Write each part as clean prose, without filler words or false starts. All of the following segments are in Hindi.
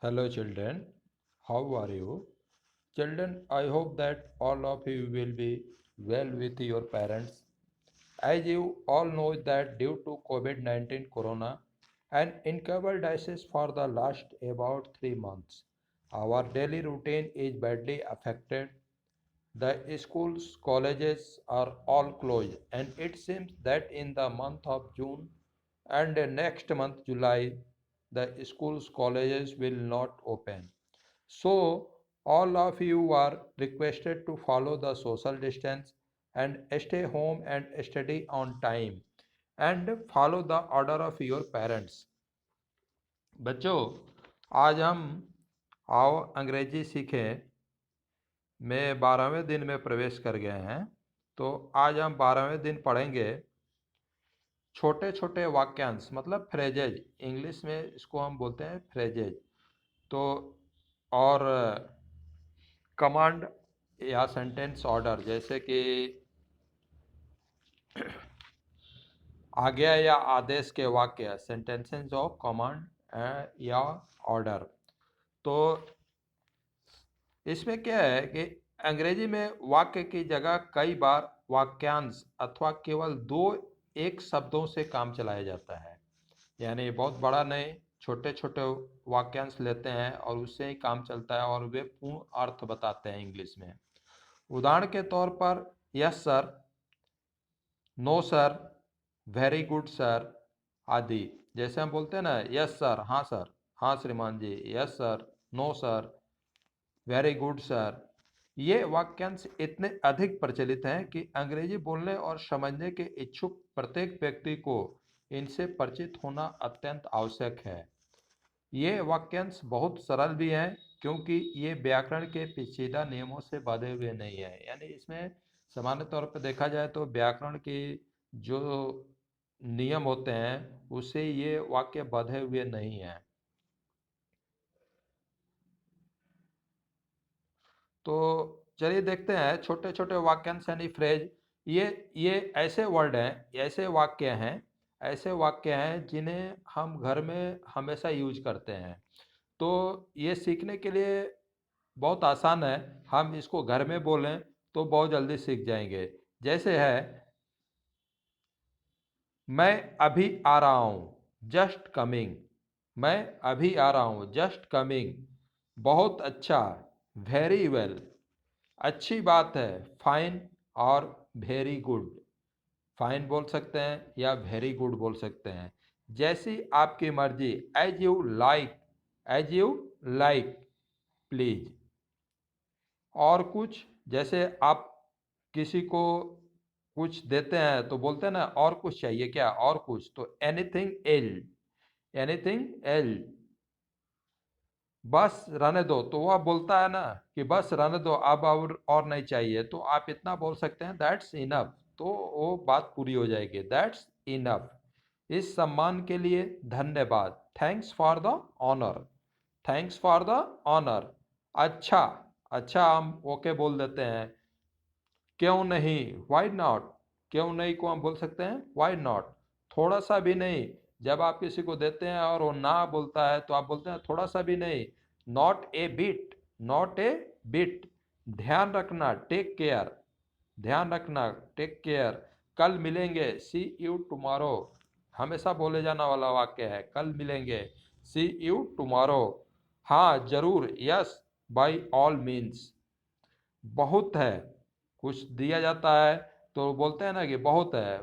Hello, children. How are you? Children, I hope that all of you will be well with your parents. As you all know that due to COVID-19 corona and incurable disease for the last about 3 months, our daily routine is badly affected. The schools, colleges are all closed, and it seems that in the month of June and next month, July, the schools, colleges will not open. So, all of you are requested to follow the social distance and stay home and study on time and follow the order of your parents. बच्चों, आज हम आओ अंग्रेजी सीखें में 12वें दिन में प्रवेश कर गए हैं। तो आज हम 12वें दिन पढ़ेंगे छोटे छोटे वाक्यांश मतलब फ्रेजेज। इंग्लिश में इसको हम बोलते हैं फ्रेजेज। तो और कमांड या सेंटेंस ऑर्डर, जैसे कि आज्ञा या आदेश के वाक्य, सेंटेंसेस ऑफ कमांड या ऑर्डर। तो इसमें क्या है कि अंग्रेजी में वाक्य की जगह कई बार वाक्यांश अथवा केवल दो एक शब्दों से काम चलाया जाता है। यानी बहुत बड़ा नहीं, छोटे छोटे वाक्यांश लेते हैं और उससे ही काम चलता है और वे पूर्ण अर्थ बताते हैं इंग्लिश में। उदाहरण के तौर पर yes sir, no sir, very good sir आदि। जैसे हम बोलते हैं ना, यस सर, हाँ श्रीमान ji, yes sir, no sir, very good sir. ये वाक्यांश इतने अधिक प्रचलित हैं कि अंग्रेजी बोलने और समझने के इच्छुक प्रत्येक व्यक्ति को इनसे परिचित होना अत्यंत आवश्यक है। ये वाक्यांश बहुत सरल भी हैं क्योंकि ये व्याकरण के पेचीदा नियमों से बंधे हुए नहीं है। यानी इसमें सामान्य तौर पर देखा जाए तो व्याकरण के जो नियम होते हैं उससे ये वाक्य बंधे हुए नहीं हैं। तो चलिए देखते हैं छोटे छोटे वाक्यांश यानी फ्रेज। ये ऐसे वर्ड हैं, ऐसे वाक्य हैं जिन्हें हम घर में हमेशा यूज करते हैं। तो ये सीखने के लिए बहुत आसान है। हम इसको घर में बोलें तो बहुत जल्दी सीख जाएंगे। जैसे है, मैं अभी आ रहा हूँ, जस्ट कमिंग। मैं अभी आ रहा हूँ, जस्ट कमिंग। बहुत अच्छा, वेरी वेल। अच्छी बात है, फाइन और वेरी गुड। फाइन बोल सकते हैं या वेरी गुड बोल सकते हैं, जैसी आपकी मर्जी। As you like, as you like please. और कुछ, जैसे आप किसी को कुछ देते हैं तो बोलते हैं ना, और कुछ चाहिए क्या, और कुछ, तो एनीथिंग एल, एनीथिंग एल। बस रहने दो, तो वह बोलता है ना कि बस रहने दो, अब और नहीं चाहिए, तो आप इतना बोल सकते हैं दैट्स इनफ। तो वो बात पूरी हो जाएगी, दैट्स इनफ। इस सम्मान के लिए धन्यवाद, thanks for the honour, thanks for the honour. अच्छा, अच्छा हम ओके बोल देते हैं। क्यों नहीं, वाई नॉट। क्यों नहीं को हम बोल सकते हैं वाई नॉट। थोड़ा सा भी नहीं, जब आप किसी को देते हैं और वो ना बोलता है तो आप बोलते हैं थोड़ा सा भी नहीं, not a bit, not a bit. ध्यान रखना, टेक केयर, ध्यान रखना, टेक केयर। कल मिलेंगे, सी यू टुमारो। हमेशा बोले जाना वाला वाक्य है, कल मिलेंगे, सी यू टुमारो। हाँ जरूर, यस, बाई ऑल मीन्स। बहुत है, कुछ दिया जाता है तो बोलते हैं ना कि बहुत है,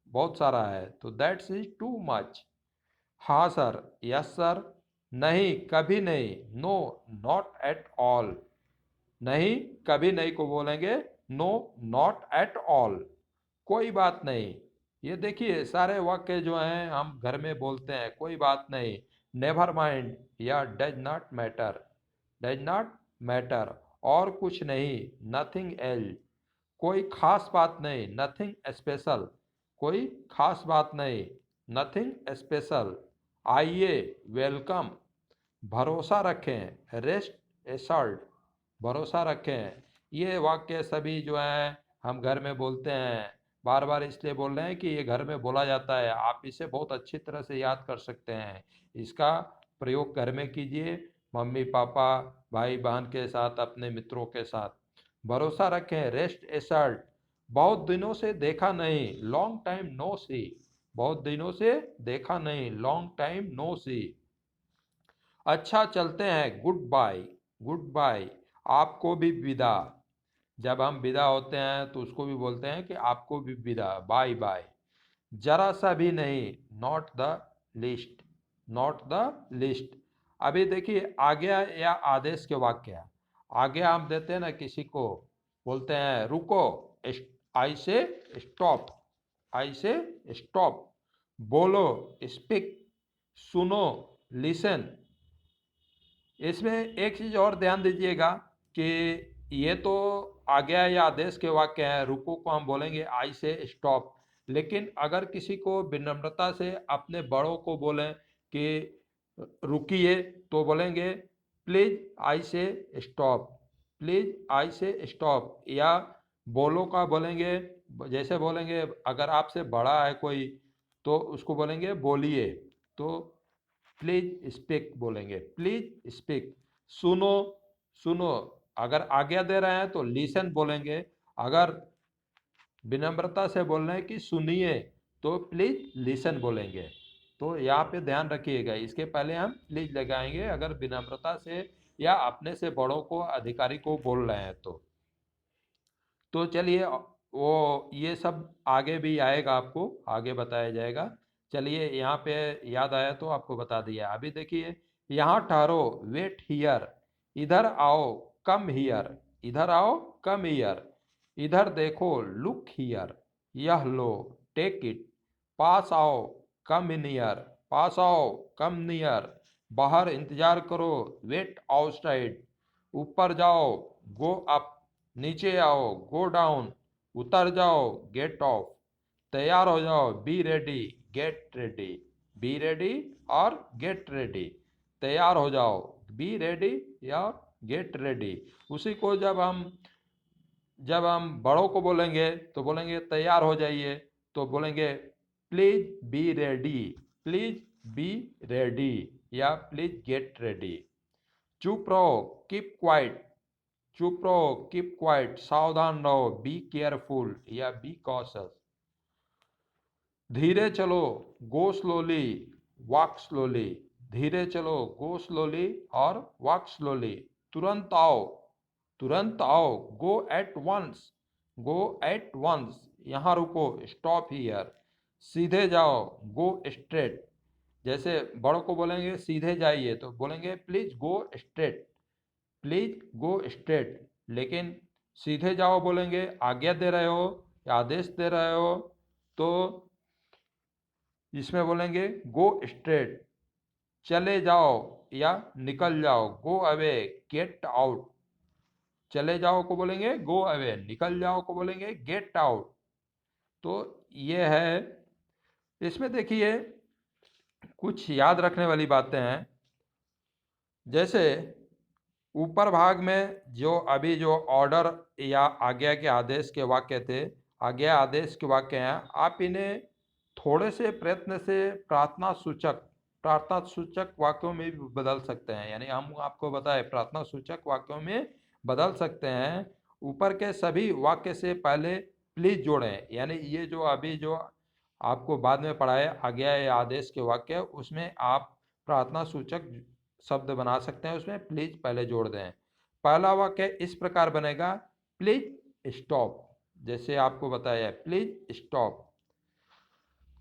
बहुत सारा है, तो दैट्स इज टू मच। हाँ सर, यस सर। नहीं, कभी नहीं, नो, नॉट एट ऑल। नहीं, कभी नहीं को बोलेंगे नो, नॉट एट ऑल। कोई बात नहीं। ये देखिए सारे वाक्य जो हैं हम घर में बोलते हैं, कोई बात नहीं, नेवर माइंड या does not matter, does not matter. और कुछ नहीं, नथिंग एल। कोई खास बात नहीं, नथिंग स्पेशल। कोई खास बात नहीं, नथिंग स्पेशल। आइए, वेलकम। भरोसा रखें, रेस्ट एसर्ड। भरोसा रखें। ये वाक्य सभी जो हैं हम घर में बोलते हैं। बार बार इसलिए बोल रहे हैं कि ये घर में बोला जाता है, आप इसे बहुत अच्छी तरह से याद कर सकते हैं। इसका प्रयोग घर में कीजिए, मम्मी पापा, भाई बहन के साथ, अपने मित्रों के साथ। भरोसा रखें, रेस्ट एसर्ट, बहुत दिनों से देखा नहीं, लॉन्ग टाइम नो सी, बहुत दिनों से देखा नहीं, लॉन्ग टाइम नो सी। अच्छा चलते हैं, गुड बाय, गुड बाय, आपको भी विदा। जब हम विदा होते हैं तो उसको भी बोलते हैं कि आपको भी विदा, बाय बाय। जरा सा भी नहीं, not the list, not the list. अभी देखिए आज्ञा या आदेश के वाक्य। आज्ञा हम देते हैं ना किसी को, बोलते हैं रुको, आई से स्टॉप, आई से स्टॉप। बोलो, स्पीक। सुनो, लिसन। इसमें एक चीज और ध्यान दीजिएगा कि ये तो आज्ञा या आदेश के वाक्य हैं, रुको को हम बोलेंगे आई से स्टॉप। लेकिन अगर किसी को विनम्रता से अपने बड़ों को बोलें कि रुकिए, तो बोलेंगे प्लीज आई से स्टॉप, प्लीज आई से स्टॉप। या बोलो का बोलेंगे, जैसे बोलेंगे अगर आपसे बड़ा है कोई तो उसको बोलेंगे बोलिए, तो प्लीज स्पीक बोलेंगे, प्लीज स्पीक। सुनो, सुनो, अगर आज्ञा दे रहे हैं तो लिसन बोलेंगे। अगर विनम्रता से बोल रहे हैं कि सुनिए तो प्लीज लिसन बोलेंगे। तो यहाँ पे ध्यान रखिएगा, इसके पहले हम प्लीज लगाएंगे अगर विनम्रता से या अपने से बड़ों को, अधिकारी को बोल रहे हैं तो चलिए वो ये सब आगे भी आएगा, आपको आगे बताया जाएगा। चलिए यहाँ पे याद आया तो आपको बता दिया। अभी देखिए, यहाँ ठहरो, वेट हियर, इधर आओ, कम हियर, इधर आओ, कम हियर। इधर देखो, लुक हियर, यह लो, टेक इट। पास आओ, कम नियर, पास आओ, कम नियर। बाहर इंतजार करो, वेट आउटसाइड। ऊपर जाओ, गो अप, नीचे आओ, गो डाउन। उतर जाओ, गेट ऑफ। तैयार हो जाओ, be ready, get ready. Be ready और गेट रेडी, तैयार हो जाओ, बी रेडी या गेट रेडी। उसी को जब हम बड़ों को बोलेंगे तो बोलेंगे तैयार हो जाइए, तो बोलेंगे please be ready, please be ready या प्लीज गेट रेडी। चुप रहो, कीप क्वाइट, चुप रहो, कीप क्वाइट, सावधान रहो, बी केयरफुल या बी कॉशस। धीरे चलो, गो स्लोली, वॉक स्लोली, धीरे चलो, गो स्लोली और वॉक स्लोली। तुरंत आओ, तुरंत आओ, go at once, go at once, यहाँ रुको, स्टॉप हियर। सीधे जाओ, गो स्ट्रेट, जैसे बड़ों को बोलेंगे सीधे जाइए तो बोलेंगे please go straight, please go straight. लेकिन सीधे जाओ बोलेंगे, आज्ञा दे रहे हो या आदेश दे रहे हो, तो इसमें बोलेंगे गो स्ट्रेट। चले जाओ या निकल जाओ, गो अवे, गेट आउट। चले जाओ को बोलेंगे गो अवे, निकल जाओ को बोलेंगे गेट आउट। तो ये है। इसमें देखिए कुछ याद रखने वाली बातें हैं। जैसे ऊपर भाग में जो अभी जो ऑर्डर या आज्ञा के आदेश के वाक्य थे, आज्ञा आदेश के वाक्य हैं, आप इन्हें थोड़े से प्रयत्न से प्रार्थना सूचक वाक्यों में भी बदल सकते हैं। यानी हम आपको बताए प्रार्थना सूचक वाक्यों में बदल सकते हैं। ऊपर के सभी वाक्य से पहले प्लीज जोड़ें, यानी ये जो अभी जो आपको बाद में पढ़ाए आज्ञा या आदेश के वाक्य, उसमें आप प्रार्थना सूचक शब्द बना सकते हैं, उसमें प्लीज पहले जोड़ दें। पहला वाक्य इस प्रकार बनेगा, प्लीज स्टॉप, जैसे आपको बताया प्लीज स्टॉप।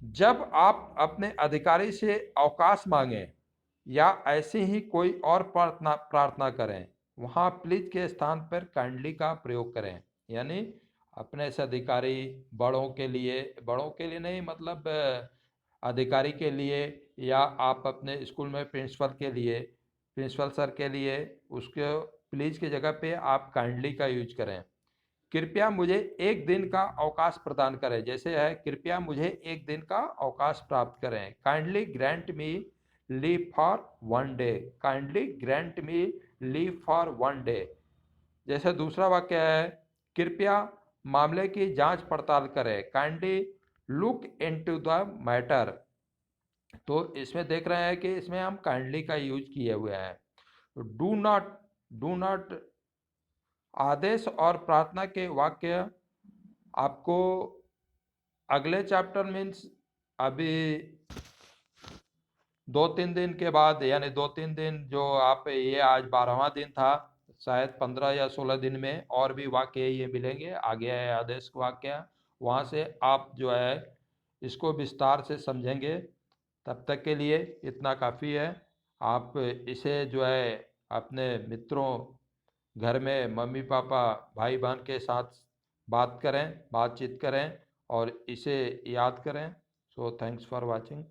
जब आप अपने अधिकारी से अवकाश मांगें या ऐसी ही कोई और प्रार्थना करें, वहाँ प्लीज के स्थान पर काइंडली का प्रयोग करें। यानी अपने से अधिकारी, बड़ों के लिए नहीं, मतलब अधिकारी के लिए, या आप अपने स्कूल में प्रिंसिपल सर के लिए, उसके प्लीज की जगह पे आप काइंडली का यूज करें। कृपया मुझे एक दिन का अवकाश प्रदान करें, जैसे है कृपया मुझे एक दिन का अवकाश प्राप्त करें, kindly grant me leave for one day, kindly grant me leave for one day. जैसे दूसरा वाक्य है, कृपया मामले की जांच पड़ताल करें, kindly look into the matter. तो इसमें देख रहे हैं कि इसमें हम काइंडली का यूज किए हुए हैं। तो डू नॉट आदेश और प्रार्थना के वाक्य आपको अगले चैप्टर मीन्स अभी 2-3 दिन के बाद, यानी 2-3 दिन जो आप, ये आज 12वां दिन था, शायद 15 या 16 दिन में और भी वाक्य ये मिलेंगे, आगे है आदेश वाक्य, वहाँ से आप जो है इसको विस्तार से समझेंगे। तब तक के लिए इतना काफ़ी है। आप इसे जो है अपने मित्रों, घर में मम्मी पापा भाई बहन के साथ बातचीत करें और इसे याद करें। So thanks for watching.